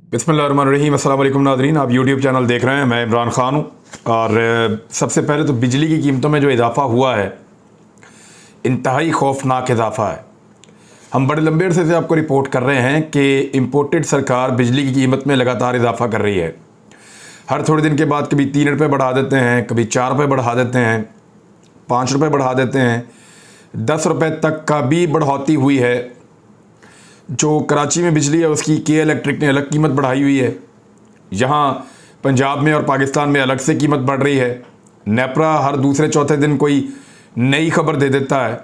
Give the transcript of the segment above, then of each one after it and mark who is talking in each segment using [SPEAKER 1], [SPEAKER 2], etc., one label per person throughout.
[SPEAKER 1] बिस्मिल्लाहिर्रहमानिर्रहीम। अस्सलाम वालेकुम नाज़रीन, आप यूट्यूब चैनल देख रहे हैं। मैं इमरान ख़ान हूँ। और सबसे पहले तो बिजली की कीमतों में जो इजाफ़ा हुआ है, इंतहाई खौफनाक इजाफ़ा है। हम बड़े लंबे अरसे से आपको रिपोर्ट कर रहे हैं कि इम्पोर्टेड सरकार बिजली की कीमत में लगातार इजाफ़ा कर रही है। हर थोड़े दिन के बाद कभी 3 रुपये बढ़ा देते हैं, कभी 4 रुपये बढ़ा देते हैं, 5 रुपये बढ़ा देते हैं, 10 रुपये तक का भी बढ़ोतरी हुई है। जो कराची में बिजली है उसकी के इलेक्ट्रिक ने अलग कीमत बढ़ाई हुई है। यहाँ पंजाब में और पाकिस्तान में अलग से कीमत बढ़ रही है। नेपरा हर दूसरे चौथे दिन कोई नई खबर दे देता है।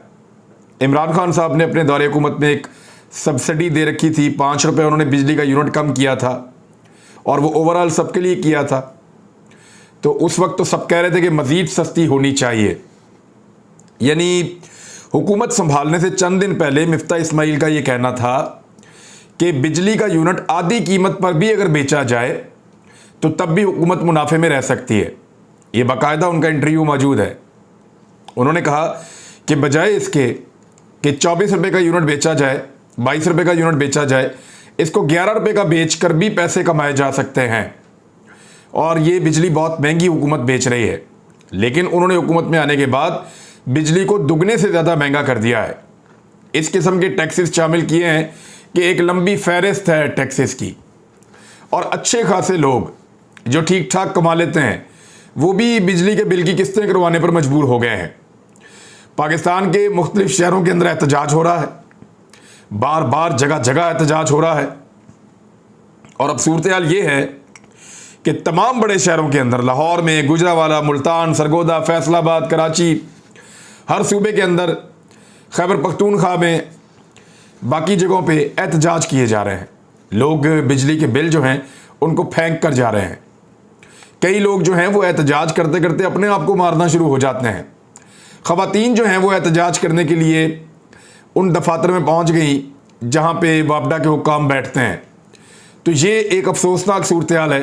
[SPEAKER 1] इमरान खान साहब ने अपने दौरे हुकूमत में एक सब्सिडी दे रखी थी, 5 रुपये उन्होंने बिजली का यूनिट कम किया था और वो ओवरऑल सबके लिए किया था। तो उस वक्त तो सब कह रहे थे कि मज़ीद सस्ती होनी चाहिए। यानी हुकूमत संभालने से चंद दिन पहले मिफ्ता इस्माइल का ये कहना था कि बिजली का यूनिट आधी कीमत पर भी अगर बेचा जाए तो तब भी हुकूमत मुनाफे में रह सकती है। ये बाकायदा उनका इंटरव्यू मौजूद है। उन्होंने कहा कि बजाय इसके कि 24 रुपये का यूनिट बेचा जाए, 22 रुपये का यूनिट बेचा जाए, इसको 11 रुपये का बेच कर भी पैसे कमाए जा सकते हैं। और ये बिजली बहुत महंगी हुकूमत बेच रही है। लेकिन उन्होंने हुकूमत में आने के बाद बिजली को दुगने से ज़्यादा महंगा कर दिया है। इस किस्म के टैक्सेस शामिल किए हैं कि एक लंबी फहरिस्त है टैक्सेस की। और अच्छे खासे लोग जो ठीक ठाक कमा लेते हैं वो भी बिजली के बिल की किस्तें करवाने पर मजबूर हो गए हैं। पाकिस्तान के मुख्तलिफ शहरों के अंदर एहतजाज हो रहा है, बार बार जगह जगह एहतजाज हो रहा है। और अब सूरत हाल ये है कि तमाम बड़े शहरों के अंदर, लाहौर में, गुजरावाला, मुल्तान, सरगोदा, फैसलाबाद, कराची, हर सूबे के अंदर, खैबर पख्तूनख्वा में, बाकी जगहों पे एहतजाज किए जा रहे हैं। लोग बिजली के बिल जो हैं उनको फेंक कर जा रहे हैं। कई लोग जो हैं वो एहतजाज करते करते अपने आप को मारना शुरू हो जाते हैं। ख़वातीन जो हैं वो एहतजाज करने के लिए उन दफातर में पहुंच गई जहां पे वापडा के हुक्काम बैठते हैं। तो ये एक अफसोसनाक सूरत हाल है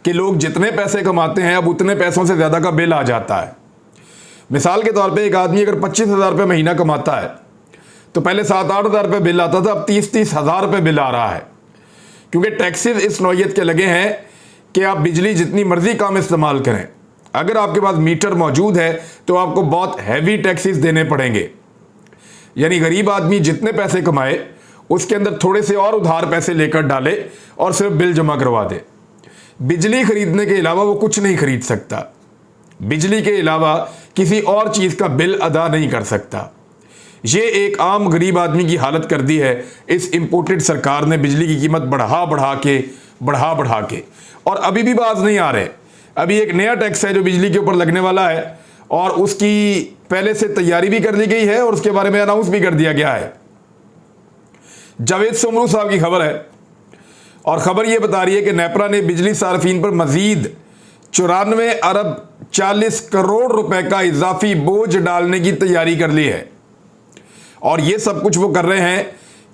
[SPEAKER 1] कि लोग जितने पैसे कमाते हैं अब उतने पैसों से ज़्यादा का बिल आ जाता है। मिसाल के तौर पे एक आदमी अगर 25,000 रुपये महीना कमाता है तो पहले 7-8 हज़ार रुपये बिल आता था, अब 30-30 हज़ार रुपये बिल आ रहा है। क्योंकि टैक्सेस इस नौइयत के लगे हैं कि आप बिजली जितनी मर्जी कम इस्तेमाल करें, अगर आपके पास मीटर मौजूद है तो आपको बहुत हैवी टैक्सेस देने पड़ेंगे। यानी गरीब आदमी जितने पैसे कमाए उसके अंदर थोड़े से और उधार पैसे लेकर डाले और सिर्फ बिल जमा करवा दे। बिजली खरीदने के अलावा वो कुछ नहीं खरीद सकता। बिजली के अलावा किसी और चीज़ का बिल अदा नहीं कर सकता। ये एक आम गरीब आदमी की हालत कर दी है इस इम्पोर्टेड सरकार ने। बिजली की कीमत बढ़ा बढ़ा के और अभी भी बाज नहीं आ रहे। अभी एक नया टैक्स है जो बिजली के ऊपर लगने वाला है और उसकी पहले से तैयारी भी कर ली गई है और उसके बारे में अनाउंस भी कर दिया गया है। जावेद सोमरू साहब की खबर है और ख़बर यह बता रही है कि नेपरा ने बिजली सार्फिन पर मजीद 94 अरब 40 करोड़ रुपए का इजाफी बोझ डालने की तैयारी कर ली है। और ये सब कुछ वो कर रहे हैं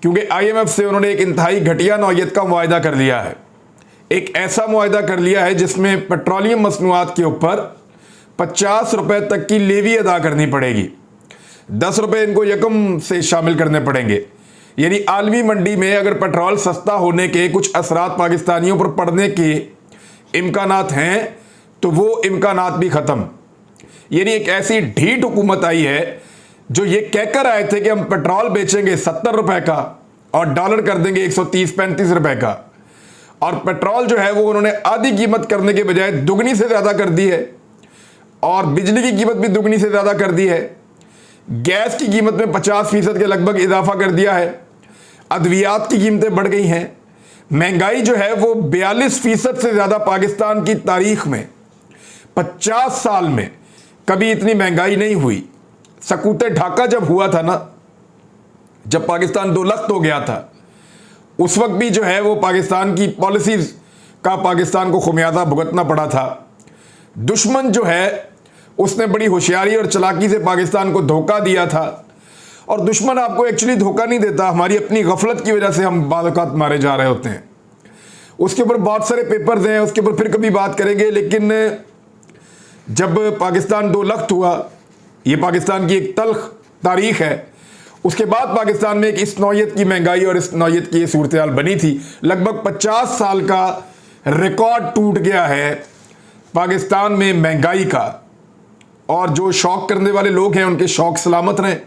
[SPEAKER 1] क्योंकि IMF से उन्होंने एक इंतहाई घटिया नौइयत का मुआहदा कर लिया है। एक ऐसा मुआहदा कर लिया है जिसमें पेट्रोलियम मसनूआत के ऊपर 50 रुपए तक की लेवी अदा करनी पड़ेगी। 10 रुपए इनको यकम से शामिल करने पड़ेंगे। यानी आलमी मंडी में अगर पेट्रोल सस्ता होने के कुछ असरात पाकिस्तानियों पर पड़ने के इम्कानात हैं तो वो इम्कानात भी ख़त्म। यानी एक ऐसी ढीठ हुकूमत आई है जो ये कहकर आए थे कि हम पेट्रोल बेचेंगे 70 रुपए का और डॉलर कर देंगे 130-135 रुपए का, और पेट्रोल जो है वो उन्होंने आधी कीमत करने के बजाय दुगनी से ज़्यादा कर दी है और बिजली की कीमत भी दुगनी से ज़्यादा कर दी है। गैस की कीमत में 50% के लगभग इजाफा कर दिया है। अद्वियात की कीमतें बढ़ गई हैं। महंगाई जो है वो 42% से ज़्यादा पाकिस्तान की तारीख में 50 साल में कभी इतनी महंगाई नहीं हुई। सकूते ढाका जब हुआ था ना, जब पाकिस्तान 2 लख्त हो गया था, उस वक्त भी जो है वो पाकिस्तान की पॉलिसीज़ का पाकिस्तान को खुमियाजा भुगतना पड़ा था। दुश्मन जो है उसने बड़ी होशियारी और चालाकी से पाकिस्तान को धोखा दिया था। और दुश्मन आपको एक्चुअली धोखा नहीं देता, हमारी अपनी गफलत की वजह से हम बाद औक़ात मारे जा रहे होते हैं। उसके ऊपर बहुत सारे पेपर्स हैं, उसके ऊपर फिर कभी बात करेंगे। लेकिन जब पाकिस्तान 2 लख्त हुआ, ये पाकिस्तान की एक तल्ख तारीख है, उसके बाद पाकिस्तान में एक इस नौयत की महंगाई और इस नौयत की सूरत हाल बनी थी। लगभग 50 साल का रिकॉर्ड टूट गया है पाकिस्तान में महंगाई का, और जो शौक करने वाले लोग हैं उनके शौक सलामत रहें,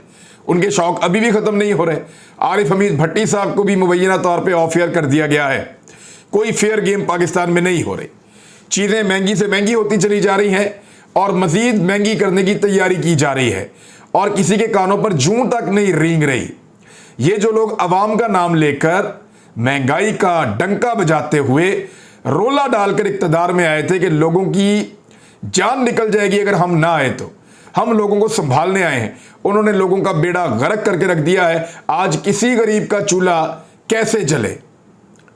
[SPEAKER 1] उनके शौक अभी भी ख़त्म नहीं हो रहे। आरिफ हमीद भट्टी साहब को भी मुबैना तौर पे ऑफ एयर कर दिया गया है। कोई फेयर गेम पाकिस्तान में नहीं हो रही, चीज़ें महंगी से महंगी होती चली जा रही हैं और मज़ीद महंगी करने की तैयारी की जा रही है, और किसी के कानों पर जूं तक नहीं रेंग रही। ये जो लोग अवाम का नाम लेकर महंगाई का डंका बजाते हुए रोला डालकर इक़्तिदार में आए थे कि लोगों की जान निकल जाएगी अगर हम ना आए, तो हम लोगों को संभालने आए हैं, उन्होंने लोगों का बेड़ा गर्क करके रख दिया है। आज किसी गरीब का चूल्हा कैसे जले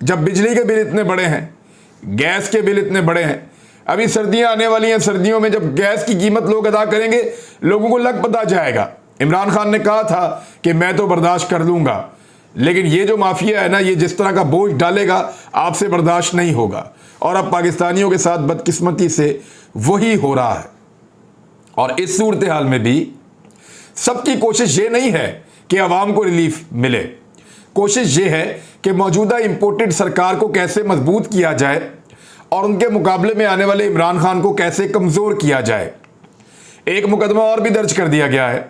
[SPEAKER 1] जब बिजली के बिल इतने बड़े हैं, गैस के बिल इतने बड़े हैं। अभी सर्दियां आने वाली हैं, सर्दियों में जब गैस की कीमत लोग अदा करेंगे, लोगों को लग पता जाएगा। इमरान खान ने कहा था कि मैं तो बर्दाश्त कर लूंगा, लेकिन ये जो माफिया है ना, ये जिस तरह का बोझ डालेगा आपसे बर्दाश्त नहीं होगा। और अब पाकिस्तानियों के साथ बदकिस्मती से वही हो रहा है। और इस सूरत हाल में भी सबकी कोशिश ये नहीं है कि आवाम को रिलीफ मिले, कोशिश ये है कि मौजूदा इंपोर्टेड सरकार को कैसे मजबूत किया जाए और उनके मुकाबले में आने वाले इमरान खान को कैसे कमज़ोर किया जाए। एक मुकदमा और भी दर्ज कर दिया गया है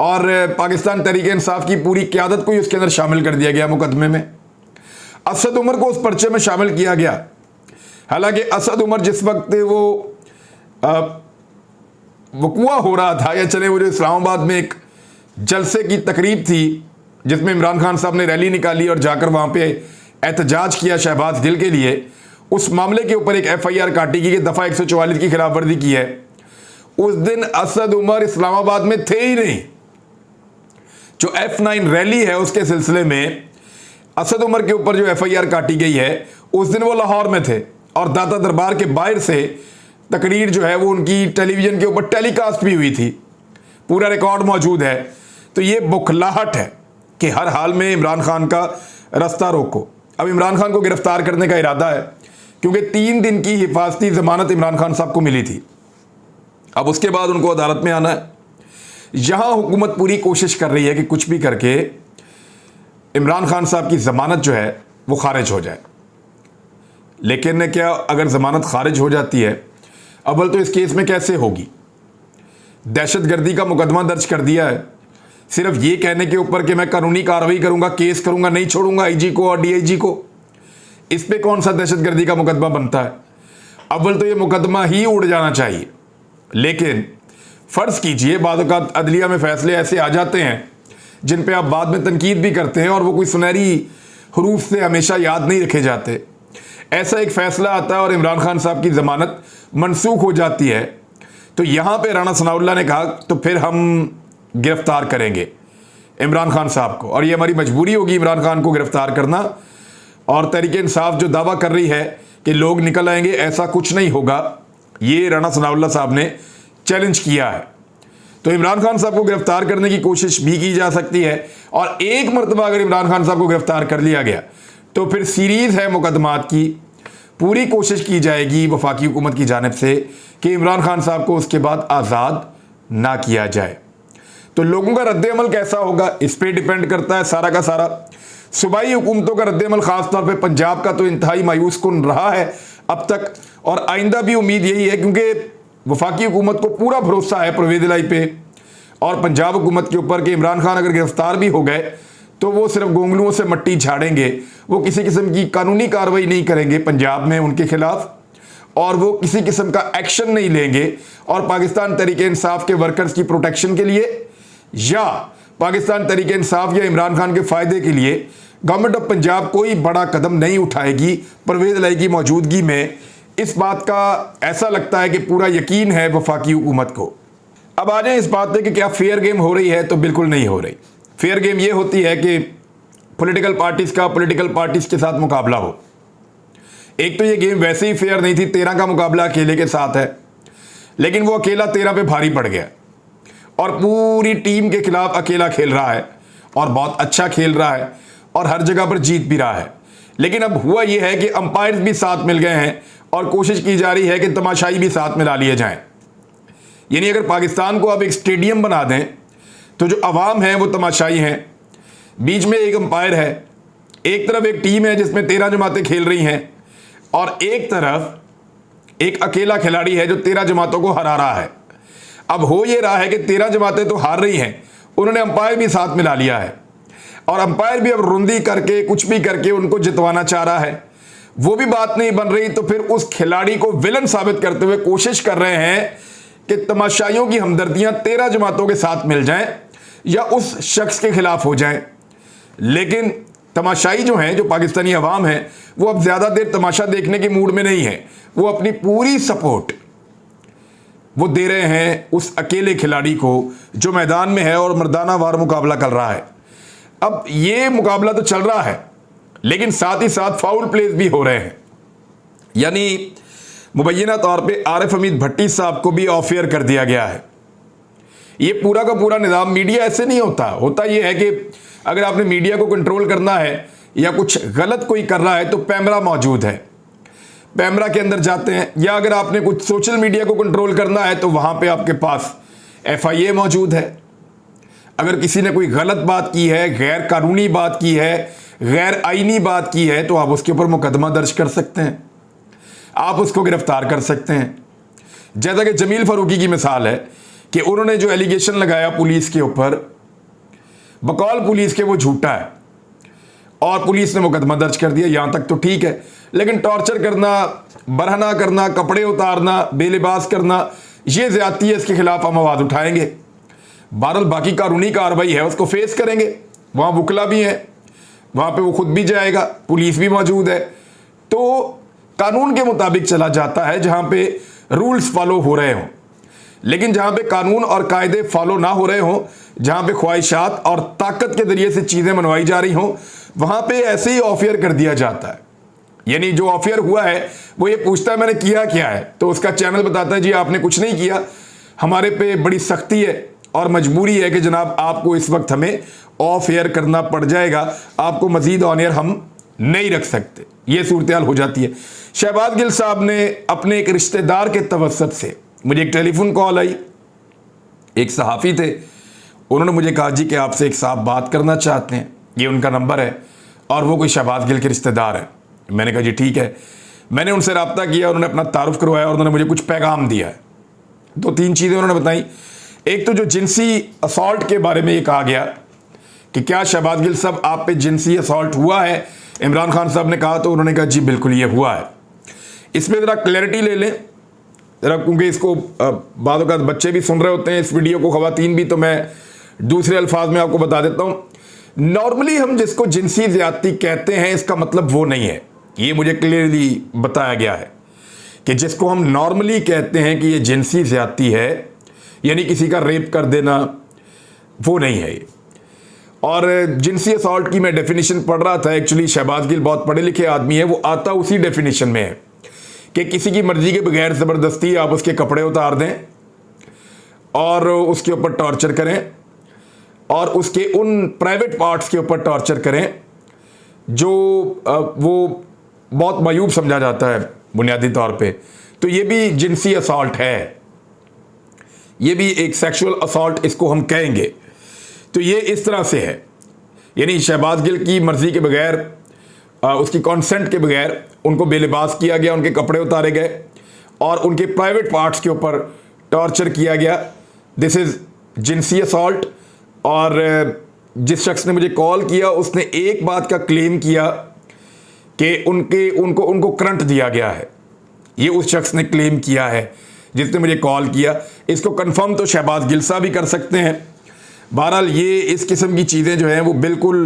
[SPEAKER 1] और पाकिस्तान तहरीक इंसाफ की पूरी क़यादत को ही उसके अंदर शामिल कर दिया गया मुकदमे में। असद उमर को उस पर्चे में शामिल किया गया। हालांकि असद उमर जिस वक्त वो वक़ुआ हो रहा था, या चले वो जो इस्लामाबाद में एक जलसे की तकरीब थी जिसमें इमरान खान साहब ने रैली निकाली और जाकर वहाँ पे एहतजाज किया शहबाज गिल के लिए, उस मामले के ऊपर एक FIR काटी गई कि दफ़ा 144 की खिलाफ वर्जी की है। उस दिन असद उमर इस्लामाबाद में थे ही नहीं। जो F9 रैली है उसके सिलसिले में असद उमर के ऊपर जो FIR काटी गई है, उस दिन वो लाहौर में थे और दाता दरबार के बाहर से तकरीर जो है वो उनकी टेलीविज़न के ऊपर टेलीकास्ट भी हुई थी, पूरा रिकॉर्ड मौजूद है। तो ये बुखलाहट है कि हर हाल में इमरान खान का रास्ता रोको। अब इमरान खान को गिरफ्तार करने का इरादा है क्योंकि 3 दिन की हिफाजती ज़मानत इमरान खान साहब को मिली थी। अब उसके बाद उनको अदालत में आना है। यहाँ हुकूमत पूरी कोशिश कर रही है कि कुछ भी करके इमरान खान साहब की ज़मानत जो है वो खारिज हो जाए। लेकिन क्या अगर ज़मानत खारिज हो जाती है, अव्वल तो इस केस में कैसे होगी? दहशतगर्दी का मुकदमा दर्ज कर दिया है, सिर्फ ये कहने के ऊपर कि मैं कानूनी कार्रवाई करूंगा, केस करूंगा, नहीं छोड़ूंगा IG को और DIG को। इस पे कौन सा दहशतगर्दी का मुकदमा बनता है? अव्वल तो ये मुकदमा ही उड़ जाना चाहिए। लेकिन फ़र्ज़ कीजिए बाद औक़ात अदलिया में फ़ैसले ऐसे आ जाते हैं जिन पे आप बाद में तनकीद भी करते हैं और वो कोई सुनहरी हरूफ से हमेशा याद नहीं रखे जाते। ऐसा एक फ़ैसला आता है और इमरान खान साहब की ज़मानत मनसूख हो जाती है, तो यहाँ पे राना सनाउल्लाह ने कहा तो फिर हम गिरफ़्तार करेंगे इमरान खान साहब को, और ये हमारी मजबूरी होगी इमरान खान को गिरफ़्तार करना। और तहरीक इंसाफ जो दावा कर रही है कि लोग निकल आएंगे, ऐसा कुछ नहीं होगा। ये राना सनाउल्लाह साहब ने चैलेंज किया है। तो इमरान खान साहब को गिरफ़्तार करने की कोशिश भी की जा सकती है, और एक मरतबा अगर इमरान खान साहब को गिरफ़्तार कर लिया गया तो फिर सीरीज़ है मुकदमात की। पूरी कोशिश की जाएगी वफाकी हुकूमत की जानिब से कि इमरान खान साहब को उसके बाद आज़ाद ना किया जाए। तो लोगों का रद्द अमल कैसा होगा इस पर डिपेंड करता है सारा का सारा। सूबाई हुकूमतों का रद्द अमल ख़ास तौर पर पंजाब का तो इंतहाई मायूस कुन रहा है अब तक, और आइंदा भी उम्मीद यही है क्योंकि वफाकी हुकूमत को पूरा भरोसा है परवेज़ इलाही पे और पंजाब हुकूमत के ऊपर कि इमरान खान अगर गिरफ़्तार भी हो गए तो वो सिर्फ गोंगलुओं से मट्टी झाड़ेंगे, वो किसी किस्म की कानूनी कार्रवाई नहीं करेंगे पंजाब में उनके खिलाफ, और वो किसी किस्म का एक्शन नहीं लेंगे। और पाकिस्तान तहरीक इंसाफ के वर्कर्स की प्रोटेक्शन के लिए या पाकिस्तान तहरीक इंसाफ या इमरान खान के फ़ायदे के लिए गवर्नमेंट ऑफ पंजाब कोई बड़ा कदम नहीं उठाएगी परवेज़ इलाही की मौजूदगी में। इस बात का ऐसा लगता है कि पूरा यकीन है वफाकी हुकूमत को। अब आ जाए इस बात पे कि क्या फेयर गेम हो रही है, तो बिल्कुल नहीं हो रही। फेयर गेम ये होती है कि पॉलिटिकल पार्टीज़ का पॉलिटिकल पार्टीज़ के साथ मुकाबला हो। एक तो ये गेम वैसे ही फेयर नहीं थी, 13 का मुकाबला अकेले के साथ है, लेकिन वो अकेला 13 पे भारी पड़ गया और पूरी टीम के खिलाफ अकेला खेल रहा है और बहुत अच्छा खेल रहा है और हर जगह पर जीत भी रहा है। लेकिन अब हुआ ये है कि अंपायर्स भी साथ मिल गए हैं और कोशिश की जा रही है कि तमाशाई भी साथ मिला लिए जाएं। यानी अगर पाकिस्तान को अब एक स्टेडियम बना दें तो जो अवाम है वो तमाशाई हैं, बीच में एक अंपायर है, एक तरफ एक टीम है जिसमें 13 जमातें खेल रही हैं और एक तरफ एक अकेला खिलाड़ी है जो 13 जमातों को हरा रहा है। अब हो ये रहा है कि 13 जमातें तो हार रही हैं, उन्होंने अंपायर भी साथ मिला लिया है और अंपायर भी अब रुंदी करके कुछ भी करके उनको जितवाना चाह रहा है। वो भी बात नहीं बन रही तो फिर उस खिलाड़ी को विलन साबित करते हुए कोशिश कर रहे हैं कि तमाशाइयों की हमदर्दियां 13 जमातों के साथ मिल जाएं या उस शख्स के खिलाफ हो जाएं। लेकिन तमाशाई जो हैं, जो पाकिस्तानी अवाम है, वो अब ज़्यादा देर तमाशा देखने के मूड में नहीं है। वो अपनी पूरी सपोर्ट वो दे रहे हैं उस अकेले खिलाड़ी को जो मैदान में है और मर्दाना वार मुकाबला कर रहा है। अब ये मुकाबला तो चल रहा है लेकिन साथ ही साथ फाउल प्लेस भी हो रहे हैं। यानी मुबैना तौर पे आरिफ हमीद भट्टी साहब को भी ऑफ एयर कर दिया गया है। ये पूरा का पूरा निज़ाम, मीडिया ऐसे नहीं होता ये है कि अगर आपने मीडिया को कंट्रोल करना है या कुछ गलत कोई कर रहा है तो पैमरा मौजूद है, पैमरा के अंदर जाते हैं, या अगर आपने कुछ सोशल मीडिया को कंट्रोल करना है तो वहाँ पे आपके पास FIA मौजूद है। अगर किसी ने कोई गलत बात की है, गैर कानूनी बात की है, गैर आईनी बात की है तो आप उसके ऊपर मुकदमा दर्ज कर सकते हैं, आप उसको गिरफ्तार कर सकते हैं। जैसा कि जमील फारूकी की मिसाल है कि उन्होंने जो एलिगेशन लगाया पुलिस के ऊपर, बकौल पुलिस के वो झूठा है और पुलिस ने मुकदमा दर्ज कर दिया, यहां तक तो ठीक है। लेकिन टॉर्चर करना, बरहना करना, कपड़े उतारना, बेलिबास करना, ये ज्यादती है, इसके खिलाफ हम आवाज उठाएंगे। बहरहाल बाकी कानूनी कार्रवाई है उसको फेस करेंगे, वहां वुकला भी है, वहां पे वो खुद भी जाएगा, पुलिस भी मौजूद है। तो कानून के मुताबिक चला जाता है जहां पे रूल्स फॉलो हो रहे हों। लेकिन जहां पे कानून और कायदे फॉलो ना हो रहे हों, जहां पे ख्वाहिशात और ताकत के जरिए से चीजें मनवाई जा रही हों, वहां पे ऐसे ही ऑफियर कर दिया जाता है। यानी जो ऑफियर हुआ है वो ये पूछता है मैंने किया क्या है, तो उसका चैनल बताता है जी आपने कुछ नहीं किया, हमारे पे बड़ी सख्ती है और मजबूरी है कि जनाब आपको इस वक्त हमें ऑफ एयर करना पड़ जाएगा, आपको मजीद ऑन एयर हम नहीं रख सकते। ये सूरत हो जाती है। शहबाज गिल साहब ने अपने एक रिश्तेदार के तवस्सुत से, मुझे एक टेलीफोन कॉल आई, एक सहाफ़ी थे, उन्होंने मुझे कहा जी कि आपसे एक साहब बात करना चाहते हैं, ये उनका नंबर है और वो कोई शहबाज गिल के रिश्तेदार है। मैंने कहा जी ठीक है। मैंने उनसे रब्ता किया, उन्होंने अपना तारुफ करवाया और उन्होंने मुझे कुछ पैगाम दिया है। 2-3 चीज़ें उन्होंने बताई। एक तो जो जिनसी असॉल्ट के बारे में ये कहा गया कि क्या शहबाज गिल साहब आप पे जिनसी असॉल्ट हुआ है, इमरान खान साहब ने कहा, तो उन्होंने कहा जी बिल्कुल ये हुआ है। इसमें ज़रा क्लैरिटी ले लें ज़रा, क्योंकि इसको बाद वक़्त बच्चे भी सुन रहे होते हैं इस वीडियो को, ख़वातीन भी, तो मैं दूसरे अल्फाज में आपको बता देता हूँ। नॉर्मली हम जिसको जिनसी ज़्यादती कहते हैं इसका मतलब वो नहीं है, ये मुझे क्लियरली बताया गया है कि जिसको हम नॉर्मली कहते हैं कि ये जिनसी ज़्यादती है, यानी किसी का रेप कर देना, वो नहीं है ये। और जिनसी असॉल्ट की मैं डेफिनेशन पढ़ रहा था, एक्चुअली शहबाज गिल बहुत पढ़े लिखे आदमी है, वो आता उसी डेफिनेशन में है कि किसी की मर्जी के बगैर ज़बरदस्ती आप उसके कपड़े उतार दें और उसके ऊपर टॉर्चर करें और उसके उन प्राइवेट पार्ट्स के ऊपर टॉर्चर करें जो वो बहुत मायूब समझा जाता है बुनियादी तौर पे, तो ये भी जिनसी असॉल्ट है, ये भी एक सेक्सुअल असॉल्ट इसको हम कहेंगे। तो ये इस तरह से है, यानी शहबाज गिल की मर्जी के बगैर, उसकी कॉन्सेंट के बगैर उनको बेलिबास किया गया, उनके कपड़े उतारे गए और उनके प्राइवेट पार्ट्स के ऊपर टॉर्चर किया गया। दिस इज़ जिनसी असॉल्ट। और जिस शख्स ने मुझे कॉल किया उसने एक बात का क्लेम किया कि उनको करंट दिया गया है, ये उस शख्स ने क्लेम किया है जिसने मुझे कॉल किया। इसको कंफर्म तो शहबाज गिल साहब भी कर सकते हैं। बहरहाल ये इस किस्म की चीज़ें जो हैं वो बिल्कुल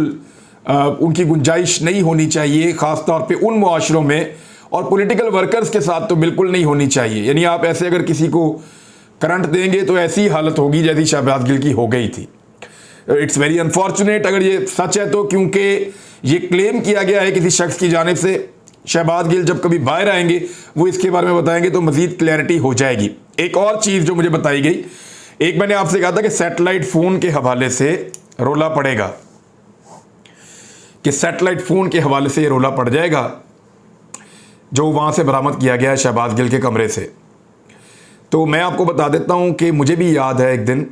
[SPEAKER 1] उनकी गुंजाइश नहीं होनी चाहिए, ख़ास तौर पे उन मुआशरों में और पॉलिटिकल वर्कर्स के साथ तो बिल्कुल नहीं होनी चाहिए। यानी आप ऐसे अगर किसी को करंट देंगे तो ऐसी हालत होगी जैसी शहबाज गिल की हो गई थी। इट्स वेरी अनफॉर्चुनेट अगर ये सच है तो, क्योंकि ये क्लेम किया गया है किसी शख्स की जानिब से। शहबाज गिल जब कभी बाहर आएंगे वो इसके बारे में बताएंगे तो मज़ीद क्लैरिटी हो जाएगी। एक और चीज़ जो मुझे बताई गई, एक मैंने आपसे कहा था कि सैटेलाइट फ़ोन के हवाले से रोला पड़ेगा, कि सैटेलाइट फ़ोन के हवाले से ये रोला पड़ जाएगा जो वहाँ से बरामद किया गया है शहबाज गिल के कमरे से। तो मैं आपको बता देता हूँ कि मुझे भी याद है एक दिन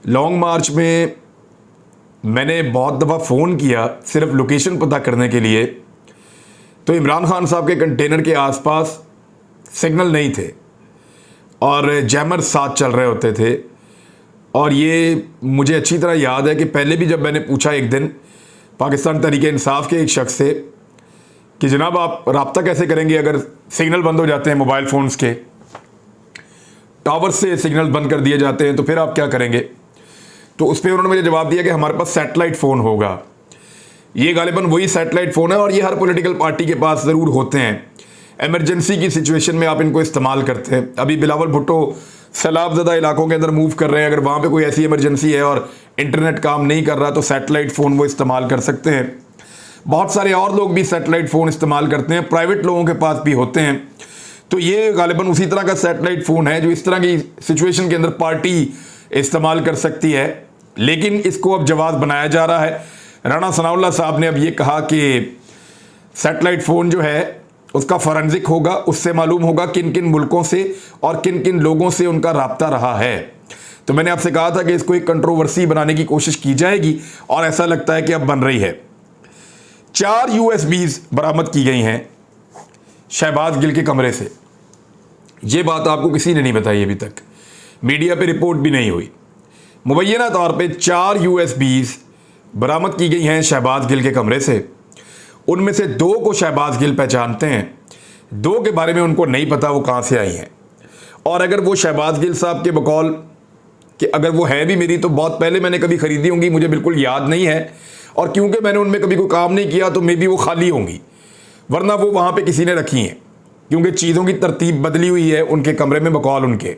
[SPEAKER 1] लॉन्ग मार्च में मैंने बहुत दफ़ा फ़ोन किया सिर्फ लोकेशन पता करने के लिए, तो इमरान खान साहब के कंटेनर के आसपास सिग्नल नहीं थे और जैमर साथ चल रहे होते थे। और ये मुझे अच्छी तरह याद है कि पहले भी जब मैंने पूछा एक दिन पाकिस्तान तहरीक-ए-इंसाफ के एक शख्स से कि जनाब आप राब्ता कैसे करेंगे अगर सिग्नल बंद हो जाते हैं, मोबाइल फ़ोन्स के टावर से सिग्नल बंद कर दिए जाते हैं तो फिर आप क्या करेंगे? तो उस पर उन्होंने मुझे जवाब दिया कि हमारे पास सैटेलाइट फ़ोन होगा। ये गालिबन वही सैटेलाइट फ़ोन है और ये हर पॉलिटिकल पार्टी के पास ज़रूर होते हैं। एमरजेंसी की सिचुएशन में आप इनको इस्तेमाल करते हैं। अभी बिलावल भुट्टो सैलाब ज़दा इलाकों के अंदर मूव कर रहे हैं, अगर वहाँ पे कोई ऐसी इमरजेंसी है और इंटरनेट काम नहीं कर रहा तो सैटेलाइट फ़ोन वो इस्तेमाल कर सकते हैं। बहुत सारे और लोग भी सैटेलाइट फ़ोन इस्तेमाल करते हैं, प्राइवेट लोगों के पास भी होते हैं। तो ये गालिबन उसी तरह का सैटेलाइट फ़ोन है जो इस तरह की सिचुएशन के अंदर पार्टी इस्तेमाल कर सकती है, लेकिन इसको अब जवाब बनाया जा रहा है। राणा सनाउल्लाह साहब ने अब ये कहा कि सैटेलाइट फ़ोन जो है उसका फॉरेंसिक होगा, उससे मालूम होगा किन किन मुल्कों से और किन किन लोगों से उनका राब्ता रहा है। तो मैंने आपसे कहा था कि इसको एक कंट्रोवर्सी बनाने की कोशिश की जाएगी और ऐसा लगता है कि अब बन रही है। 4 USBs बरामद की गई हैं शहबाज गिल के कमरे से। ये बात आपको किसी ने नहीं बताई अभी तक, मीडिया पे रिपोर्ट भी नहीं हुई। मुबैना तौर पे 4 USBs बरामद की गई हैं शहबाज गिल के कमरे से। उनमें से 2 को शहबाज गिल पहचानते हैं, 2 के बारे में उनको नहीं पता वो कहाँ से आई हैं। और अगर वो शहबाज गिल साहब के बकौल कि अगर वो है भी मेरी तो बहुत पहले मैंने कभी ख़रीदी होंगी, मुझे बिल्कुल याद नहीं है, और क्योंकि मैंने उनमें कभी कोई काम नहीं किया तो मे बी वो खाली होंगी, वरना वो वहाँ पे किसी ने रखी हैं, क्योंकि चीज़ों की तरतीब बदली हुई है उनके कमरे में बकौल उनके।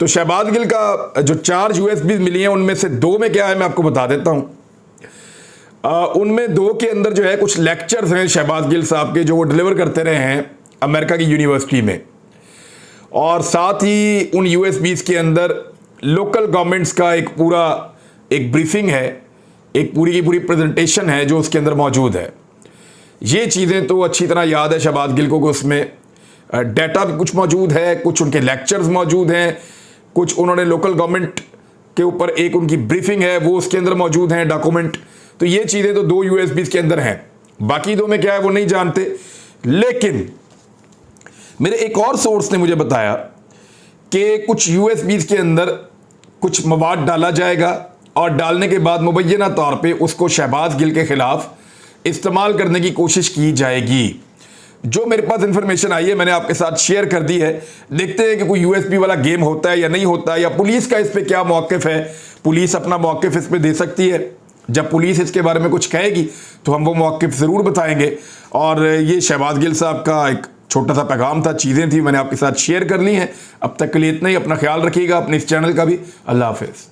[SPEAKER 1] तो शहबाज गिल का जो 4 USB मिली हैं उनमें से 2 में क्या है मैं आपको बता देता हूँ। उनमें 2 के अंदर जो है कुछ लेक्चर्स हैं शहबाज गिल साहब के जो वो डिलीवर करते रहे हैं अमेरिका की यूनिवर्सिटी में, और साथ ही उन USBs के अंदर लोकल गवर्नमेंट्स का एक ब्रीफिंग है, एक पूरी की पूरी प्रेजेंटेशन है जो उसके अंदर मौजूद है। ये चीज़ें तो अच्छी तरह याद है शहबाज गिल को कि उसमें डाटा भी कुछ मौजूद है, कुछ उनके लेक्चर्स मौजूद हैं, कुछ उन्होंने लोकल गवर्नमेंट के ऊपर एक उनकी ब्रीफिंग है वो उसके अंदर मौजूद हैं डॉक्यूमेंट। तो ये चीज़ें तो 2 USBs के अंदर हैं, बाकी 2 में क्या है वो नहीं जानते। लेकिन मेरे एक और सोर्स ने मुझे बताया कि कुछ USBs के अंदर कुछ मवाद डाला जाएगा और डालने के बाद मुबैना तौर पे उसको शहबाज गिल के ख़िलाफ़ इस्तेमाल करने की कोशिश की जाएगी। जो मेरे पास इंफॉर्मेशन आई है मैंने आपके साथ शेयर कर दी है। देखते हैं कि कोई USB वाला गेम होता है या नहीं होता है, या पुलिस का इस पर क्या मौक़िफ़ है। पुलिस अपना मौक़िफ़ इस पर दे सकती है, जब पुलिस इसके बारे में कुछ कहेगी तो हम वो मौक़िफ़ ज़रूर बताएंगे। और ये शहबाज गिल साहब का एक छोटा सा पैगाम था, चीज़ें थी, मैंने आपके साथ शेयर कर ली हैं। अब तक के लिए इतना ही। अपना ख्याल रखिएगा, अपने इस चैनल का भी। अल्लाह हाफ़िज़।